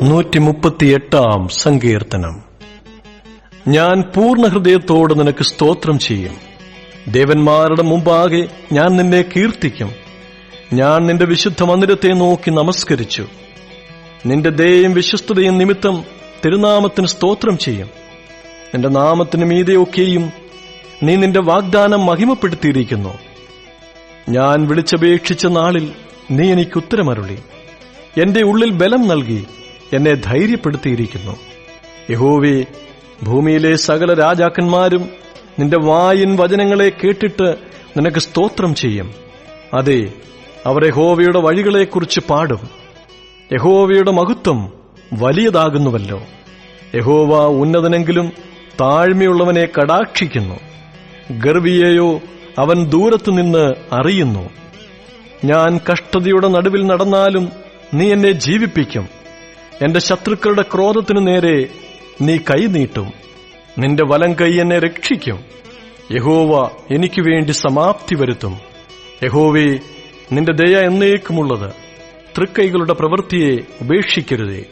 138 സങ്കീർത്തനം. ഞാൻ പൂർണ്ണ ഹൃദയത്തോട് നിനക്ക് സ്തോത്രം ചെയ്യും. ദേവന്മാരുടെ മുമ്പാകെ ഞാൻ നിന്നെ കീർത്തിക്കും. ഞാൻ നിന്റെ വിശുദ്ധ മന്ദിരത്തെ നോക്കി നമസ്കരിച്ചു. നിന്റെ ദയയും വിശ്വസ്തതയും നിമിത്തം തിരുനാമത്തിന് സ്തോത്രം ചെയ്യും. നിന്റെ നാമത്തിന് മീതെയൊക്കെയും നീ നിന്റെ വാഗ്ദാനം മഹിമപ്പെടുത്തിയിരിക്കുന്നു. ഞാൻ വിളിച്ചപേക്ഷിച്ച നാളിൽ നീ എനിക്ക് ഉത്തരമരുളി. എന്റെ ഉള്ളിൽ ബലം നൽകി എന്നെ ധൈര്യപ്പെടുത്തിയിരിക്കുന്നു. യഹോവേ, ഭൂമിയിലെ സകല രാജാക്കന്മാരും നിന്റെ വായിൻ വചനങ്ങളെ കേട്ടിട്ട് നിനക്ക് സ്തോത്രം ചെയ്യും. അതെ, അവർ യഹോവയുടെ വഴികളെക്കുറിച്ച് പാടും. യഹോവയുടെ മഹത്വം വലിയതാകുന്നുവല്ലോ. യഹോവ ഉന്നതനെങ്കിലും താഴ്മയുള്ളവനെ കടാക്ഷിക്കുന്നു. ഗർവിയെയോ അവൻ ദൂരത്തുനിന്ന് അറിയുന്നു. ഞാൻ കഷ്ടതയുടെ നടുവിൽ നടന്നാലും നീ എന്നെ ജീവിപ്പിക്കും. എന്റെ ശത്രുക്കളുടെ ക്രോധത്തിനു നേരെ നീ കൈ നീട്ടും. നിന്റെ വലം കൈ എന്നെ രക്ഷിക്കും. യഹോവ എനിക്ക് വേണ്ടി സമാപ്തി വരുത്തും. യഹോവേ, നിന്റെ ദയ എന്നേക്കുമുള്ളത്. തൃക്കൈകളുടെ പ്രവൃത്തിയെ ഉപേക്ഷിക്കരുതേ.